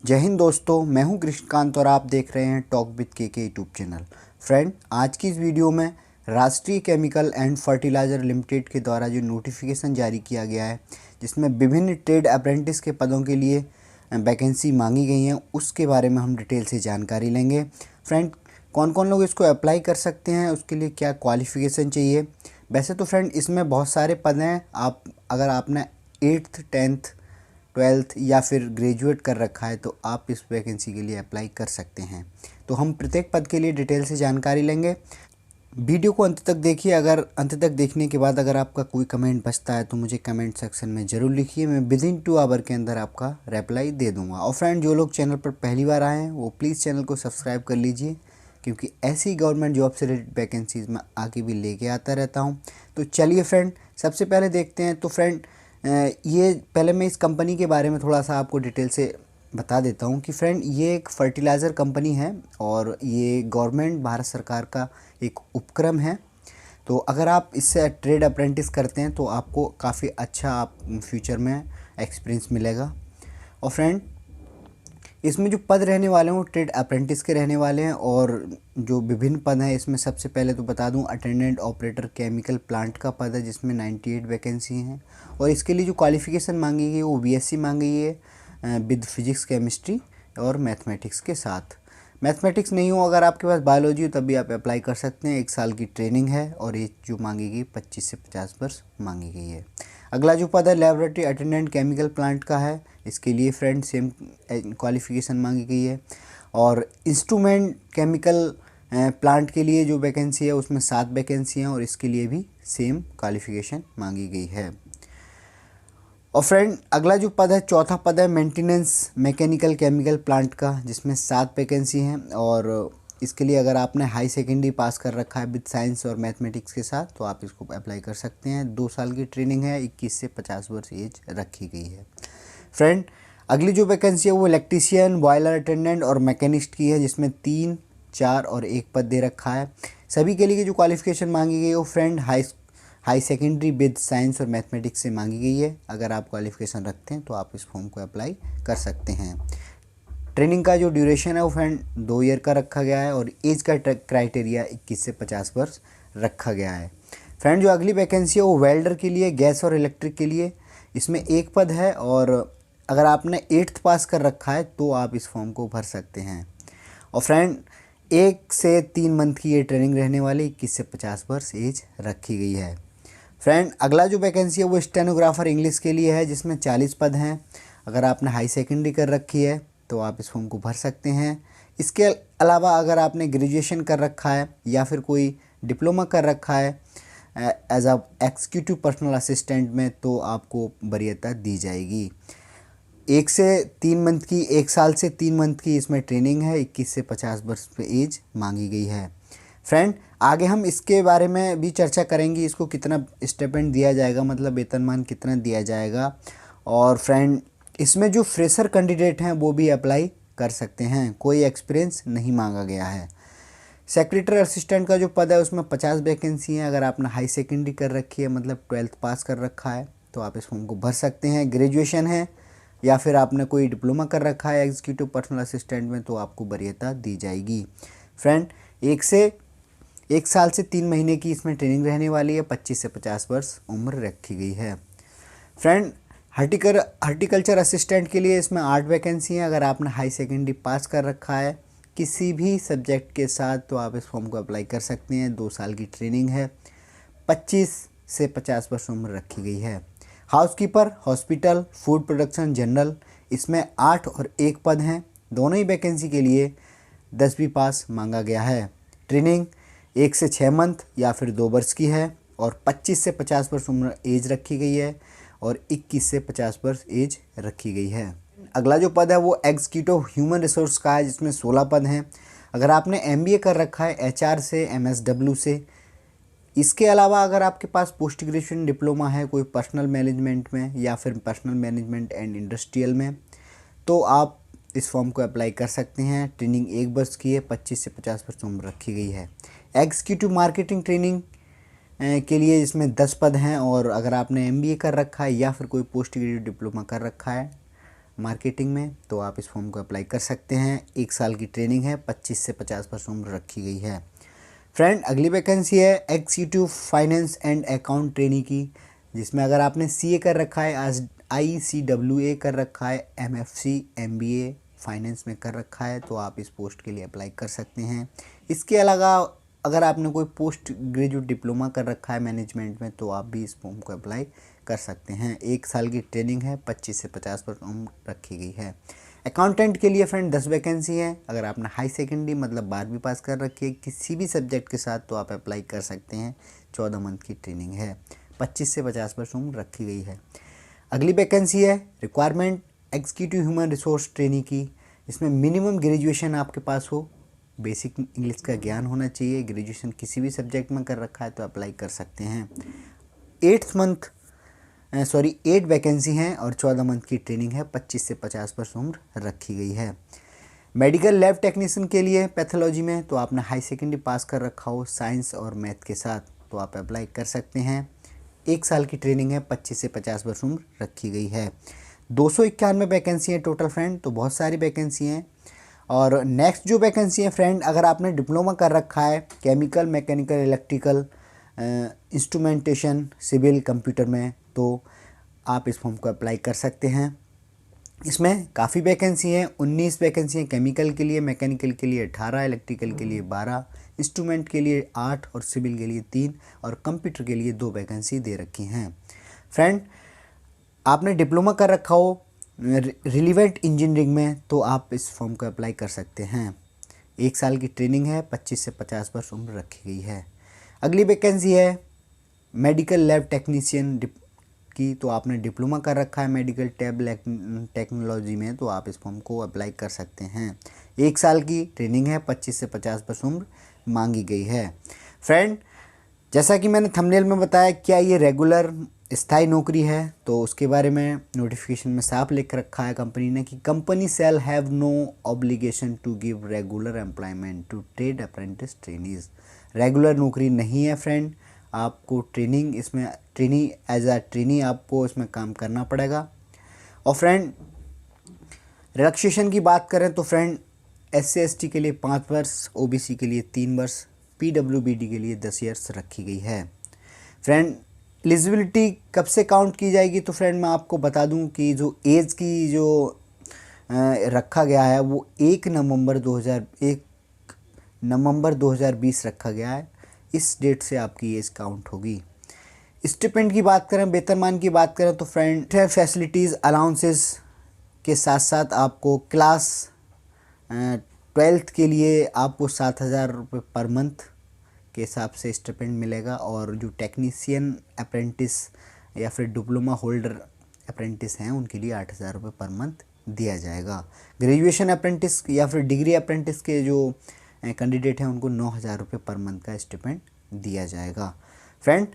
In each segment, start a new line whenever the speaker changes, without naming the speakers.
जय हिंद दोस्तों, मैं हूं कृष्णकांत और आप देख रहे हैं टॉक विद के यूट्यूब चैनल। फ्रेंड, आज की इस वीडियो में राष्ट्रीय केमिकल एंड फर्टिलाइज़र लिमिटेड के द्वारा जो नोटिफिकेशन जारी किया गया है, जिसमें विभिन्न ट्रेड अप्रेंटिस के पदों के लिए वैकेंसी मांगी गई हैं, उसके बारे में हम डिटेल से जानकारी लेंगे। फ्रेंड, कौन कौन लोग इसको अप्लाई कर सकते हैं, उसके लिए क्या क्वालिफ़िकेशन चाहिए। वैसे तो फ्रेंड, इसमें बहुत सारे पद हैं। अगर आपने 8th 10th 12th या फिर ग्रेजुएट कर रखा है तो आप इस वैकेंसी के लिए अप्लाई कर सकते हैं। तो हम प्रत्येक पद के लिए डिटेल से जानकारी लेंगे। वीडियो को अंत तक देखिए। अगर अंत तक देखने के बाद अगर आपका कोई कमेंट बचता है तो मुझे कमेंट सेक्शन में ज़रूर लिखिए। मैं विदिन 2 आवर के अंदर आपका रिप्लाई दे दूंगा। और फ्रेंड, जो लोग चैनल पर पहली बार आए हैं वो प्लीज़ चैनल को सब्सक्राइब कर लीजिए, क्योंकि ऐसी गवर्नमेंट जॉब से रिलेटेड वैकेंसीज मैं आगे भी लेके आता रहता हूँ। तो चलिए फ्रेंड, सबसे पहले देखते हैं। तो फ्रेंड, ये पहले मैं इस कंपनी के बारे में थोड़ा सा आपको डिटेल से बता देता हूँ कि फ्रेंड, ये एक फर्टिलाइज़र कंपनी है और ये गवर्नमेंट भारत सरकार का एक उपक्रम है। तो अगर आप इससे ट्रेड अप्रेंटिस करते हैं तो आपको काफ़ी अच्छा आप फ्यूचर में एक्सपीरियंस मिलेगा। और फ्रेंड, इसमें जो पद रहने वाले हैं वो ट्रेड अप्रेंटिस के रहने वाले हैं। और जो विभिन्न पद हैं इसमें सबसे पहले तो बता दूं, अटेंडेंट ऑपरेटर केमिकल प्लांट का पद है जिसमें 98 वैकेंसी हैं। और इसके लिए जो क्वालिफ़िकेशन मांगी गई है वो बीएससी मांगी गई है विद फिजिक्स केमिस्ट्री और मैथमेटिक्स के साथ। मैथमेटिक्स नहीं हो अगर आपके पास बायोलॉजी हो तब भी आप अप्लाई कर सकते हैं। 1 साल की ट्रेनिंग है और एज जो मांगी गई 25 से 50 वर्ष मांगी गई है। अगला जो पद है लेबोरेटरी अटेंडेंट केमिकल प्लांट का है। इसके लिए फ्रेंड सेम क्वालिफ़िकेशन मांगी गई है। और इंस्ट्रूमेंट केमिकल प्लांट के लिए जो वैकेंसी है उसमें 7 वैकेंसी हैं और इसके लिए भी सेम क्वालिफ़िकेशन मांगी गई है। और फ्रेंड, अगला जो पद है, चौथा पद है मेंटेनेंस मैकेनिकल केमिकल प्लांट का, जिसमें 7 वैकेंसी हैं। और इसके लिए अगर आपने हाई सेकेंडरी पास कर रखा है विद साइंस और मैथमेटिक्स के साथ तो आप इसको अप्लाई कर सकते हैं। 2 साल की ट्रेनिंग है, 21 से 50 वर्ष एज रखी गई है। फ्रेंड, अगली जो वैकेंसी है वो इलेक्ट्रीशियन बॉयलर अटेंडेंट और मैकेनिस्ट की है, जिसमें 3, 4 और 1 पद दे रखा है। सभी के लिए जो क्वालिफ़िकेशन मांगी गई है वो friend high secondary with science और मैथमेटिक्स से मांगी गई है। अगर आप क्वालिफ़िकेशन रखते हैं तो आप इस फॉर्म को अप्लाई कर सकते हैं। ट्रेनिंग का जो ड्यूरेशन है वो फ्रेंड 2 ईयर का रखा गया है और एज का क्राइटेरिया 21 से 50 वर्ष रखा गया है। फ्रेंड, जो अगली वैकेंसी है वो वेल्डर के लिए, गैस और इलेक्ट्रिक के लिए। इसमें 1 पद है और अगर आपने 8th पास कर रखा है तो आप इस फॉर्म को भर सकते हैं। और फ्रेंड, 1 से 3 मंथ की ये ट्रेनिंग रहने वाली, 21 से 50 वर्ष एज रखी गई है। फ्रेंड, अगला जो वैकेंसी है वो स्टेनोग्राफर इंग्लिश के लिए है, जिसमें 40 पद हैं। अगर आपने हाई सेकेंडरी कर रखी है तो आप इस फॉर्म को भर सकते हैं। इसके अलावा अगर आपने ग्रेजुएशन कर रखा है या फिर कोई डिप्लोमा कर रखा है as a executive personal assistant में तो आपको वरीयता दी जाएगी। 1 साल से 3 मंथ की इसमें ट्रेनिंग है। 21 से 50 वर्ष पे एज मांगी गई है। फ्रेंड, आगे हम इसके बारे में भी चर्चा करेंगे, इसको कितना स्टिपेंड दिया जाएगा, मतलब वेतनमान कितना दिया जाएगा। और फ्रेंड, इसमें जो फ्रेशर कैंडिडेट हैं वो भी अप्लाई कर सकते हैं, कोई एक्सपीरियंस नहीं मांगा गया है। सेक्रेटरी असिस्टेंट का जो पद है उसमें 50 वैकेंसी हैं। अगर आपने हाई सेकेंडरी कर रखी है, मतलब 12th पास कर रखा है, तो आप इस फॉर्म को भर सकते हैं। ग्रेजुएशन है या फिर आपने कोई डिप्लोमा कर रखा है एग्जीक्यूटिव पर्सनल असिस्टेंट में तो आपको वरीयता दी जाएगी। फ्रेंड, 1 साल से 3 महीने की इसमें ट्रेनिंग रहने वाली है। 25 से 50 वर्ष उम्र रखी गई है। फ्रेंड, हॉर्टिकल्चर असिस्टेंट के लिए इसमें 8 वैकेंसी हैं। अगर आपने हाई सेकेंडरी पास कर रखा है किसी भी सब्जेक्ट के साथ तो आप इस फॉर्म को अप्लाई कर सकते हैं। 2 साल की ट्रेनिंग है। 25 से 50 वर्ष उम्र रखी गई है। Housekeeper hospital food production general, इसमें 8 और 1 पद हैं। दोनों ही वैकेंसी के लिए 10वीं पास मांगा गया है। ट्रेनिंग 1 से 6 मंथ या फिर 2 वर्ष की है और 25 से 50 वर्ष उम्र एज रखी गई है और 21 से 50 वर्ष एज रखी गई है। अगला जो पद है वो एग्जीक्यूटिव ह्यूमन रिसोर्स का है, जिसमें 16 पद हैं। अगर आपने एमबीए कर रखा है एचआर से, एमएसडब्ल्यू से, इसके अलावा अगर आपके पास पोस्ट ग्रेजुएशन डिप्लोमा है कोई पर्सनल मैनेजमेंट में या फिर पर्सनल मैनेजमेंट एंड इंडस्ट्रियल में, तो आप इस फॉर्म को अप्लाई कर सकते हैं। ट्रेनिंग 1 वर्ष की है। 25 से 50 वर्ष उम्र रखी गई है। एग्जीक्यूटिव मार्केटिंग ट्रेनिंग के लिए इसमें 10 पद हैं और अगर आपने एमबीए कर रखा है या फिर कोई पोस्ट ग्रेजुएट डिप्लोमा कर रखा है मार्केटिंग में, तो आप इस फॉर्म को अप्लाई कर सकते हैं। 1 साल की ट्रेनिंग है, 25 से 50 उम्र रखी गई है। फ्रेंड, अगली वैकेंसी है executive finance and account trainee की, जिसमें अगर आपने CA कर रखा है, ICWA कर रखा है, MFC MBA फाइनेंस में कर रखा है, तो आप इस पोस्ट के लिए अप्लाई कर सकते हैं। इसके अलावा अगर आपने कोई पोस्ट ग्रेजुएट डिप्लोमा कर रखा है मैनेजमेंट में, तो आप भी इस फॉर्म को अप्लाई कर सकते हैं। 1 साल की ट्रेनिंग है, 25 से 50 उम्र रखी गई है। अकाउंटेंट के लिए फ्रेंड 10 वैकेंसी है। अगर आपने हाई सेकेंडरी मतलब 12वीं पास कर रखी है किसी भी सब्जेक्ट के साथ, तो आप अप्लाई कर सकते हैं। 14 मंथ की ट्रेनिंग है, 25 से 50 उम्र रखी गई है। अगली वैकेंसी है requirement executive human resource trainee की। इसमें मिनिमम ग्रेजुएशन आपके पास हो, बेसिक इंग्लिश का ज्ञान होना चाहिए, ग्रेजुएशन किसी भी सब्जेक्ट में कर रखा है तो अप्लाई कर सकते हैं। 8 वैकेंसी हैं और 14 मंथ की ट्रेनिंग है, 25 से 50 उम्र रखी गई है। मेडिकल लैब टेक्नीशियन के लिए पैथोलॉजी में, तो आपने हाई सेकेंडरी पास कर रखा हो साइंस और मैथ के साथ, तो आप अप्लाई कर सकते हैं। 1 साल की ट्रेनिंग है, 25 से 50 उम्र रखी गई है। 291 वैकेंसी हैं टोटल फ्रेंड, तो बहुत सारी वैकेंसी हैं। और नेक्स्ट जो वैकेंसी है फ्रेंड, अगर आपने डिप्लोमा कर रखा है chemical, mechanical, electrical, instrumentation, civil, computer में, तो आप इस फॉर्म को अप्लाई कर सकते हैं। इसमें काफ़ी वैकेंसी हैं, 19 वैकेंसी हैं केमिकल के लिए, मैकेनिकल के लिए 18, इलेक्ट्रिकल के लिए 12, इंस्ट्रूमेंट के लिए 8 और सिविल के लिए 3 और कंप्यूटर के लिए 2 वैकेंसी दे रखी हैं। फ्रेंड, आपने डिप्लोमा कर रखा हो रिलीवेंट इंजीनियरिंग में, तो आप इस फॉर्म को अप्लाई कर सकते हैं। 1 साल की ट्रेनिंग है, 25 से 50 उम्र रखी गई है। अगली वैकेंसी है मेडिकल लैब टेक्नीशियन की, तो आपने डिप्लोमा कर रखा है मेडिकल टेक्नोलॉजी में, तो आप इस फॉर्म को अप्लाई कर सकते हैं। 1 साल की ट्रेनिंग है, 25 से 50 उम्र मांगी गई है। फ्रेंड, जैसा कि मैंने थंबनेल में बताया, क्या ये रेगुलर स्थायी नौकरी है, तो उसके बारे में नोटिफिकेशन में साफ लिख रखा है कंपनी ने कि company shall have no obligation to give regular employment to trade apprentice trainees. Regular नौकरी नहीं है फ्रेंड, आपको ट्रेनिंग इसमें एज अ ट्रेनी आपको इसमें काम करना पड़ेगा। और फ्रेंड, रिलैक्सेशन की बात करें तो फ्रेंड SC/ST के लिए 5 वर्ष, OBC के लिए 3 वर्ष, PWBD के लिए 10 ईयर्स रखी गई है। फ्रेंड, एलिजिबिलिटी कब से काउंट की जाएगी, तो फ्रेंड मैं आपको बता दूं कि जो एज की जो रखा गया है वो 1 नवंबर 2020 रखा गया है। इस डेट से आपकी एज काउंट होगी। स्टिपेंड की बात करें, वेतनमान की बात करें, तो फ्रेंड फैसिलिटीज़ अलाउंसेस के साथ साथ आपको क्लास 12th के लिए आपको 7,000 रुपये पर मंथ के हिसाब से स्टिपेंड मिलेगा। और जो टेक्नीशियन अप्रेंटिस या फिर डिप्लोमा होल्डर अप्रेंटिस हैं उनके लिए 8,000 रुपये पर मंथ दिया जाएगा। ग्रेजुएशन अप्रेंटिस या फिर डिग्री अप्रेंटिस के जो कैंडिडेट हैं उनको 9,000 रुपये पर मंथ का स्टिपेंड दिया जाएगा। फ्रेंड,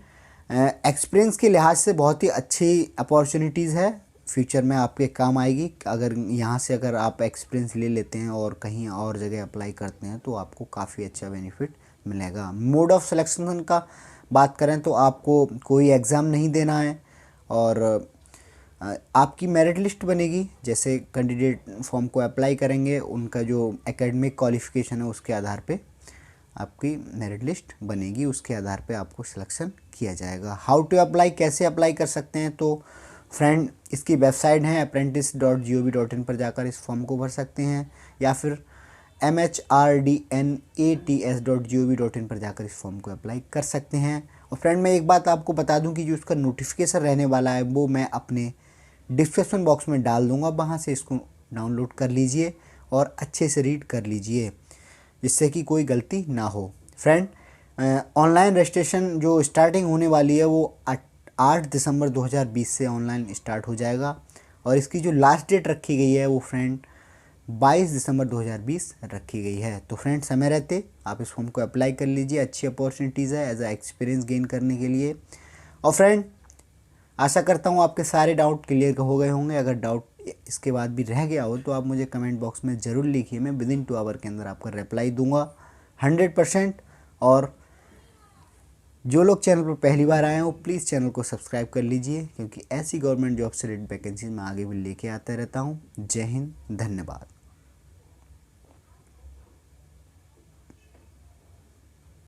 एक्सपीरियंस के लिहाज से बहुत ही अच्छी अपॉर्चुनिटीज़ है, फ्यूचर में आपके काम आएगी। अगर यहाँ से अगर आप एक्सपीरियंस ले लेते हैं और कहीं और जगह अप्लाई करते हैं तो आपको काफ़ी अच्छा बेनिफिट मिलेगा। मोड ऑफ सिलेक्शन का बात करें तो आपको कोई एग्ज़ाम नहीं देना है और आपकी मेरिट लिस्ट बनेगी। जैसे कैंडिडेट फॉर्म को अप्लाई करेंगे उनका जो एकेडमिक क्वालिफ़िकेशन है उसके आधार पे आपकी मेरिट लिस्ट बनेगी, उसके आधार पे आपको सिलेक्शन किया जाएगा। हाउ टू अप्लाई, कैसे अप्लाई कर सकते हैं, तो फ्रेंड इसकी वेबसाइट है apprentice.gov.in पर जाकर इस फॉर्म को भर सकते हैं, या फिर mhrdnats.gov.in पर जाकर इस फॉर्म को अप्लाई कर सकते हैं। और फ्रेंड, मैं एक बात आपको बता दूं कि जो उसका नोटिफिकेशन रहने वाला है वो मैं अपने डिस्क्रिप्शन बॉक्स में डाल दूंगा, वहां से इसको डाउनलोड कर लीजिए और अच्छे से रीड कर लीजिए जिससे कि कोई गलती ना हो। फ्रेंड, ऑनलाइन रजिस्ट्रेशन जो स्टार्टिंग होने वाली है वो 8 दिसंबर 2020 से ऑनलाइन स्टार्ट हो जाएगा और इसकी जो लास्ट डेट रखी गई है वो फ्रेंड 22 दिसंबर 2020 रखी गई है। तो फ्रेंड, समय रहते आप इस फॉर्म को अप्लाई कर लीजिए, अच्छी अपॉर्चुनिटीज़ है एज अ एक्सपीरियंस गेन करने के लिए। और फ्रेंड, आशा करता हूँ आपके सारे डाउट क्लियर हो गए होंगे। अगर डाउट इसके बाद भी रह गया हो तो आप मुझे कमेंट बॉक्स में ज़रूर लिखिए, मैं विदिन 2 आवर के अंदर आपका रिप्लाई दूंगा 100%। और जो लोग चैनल पर पहली बार आए हैं वो प्लीज़ चैनल को सब्सक्राइब कर लीजिए, क्योंकि ऐसी गवर्नमेंट जॉब से रिलेटेड वैकेंसीज मैं आगे भी लेके आता रहता हूँ। जय हिंद, धन्यवाद।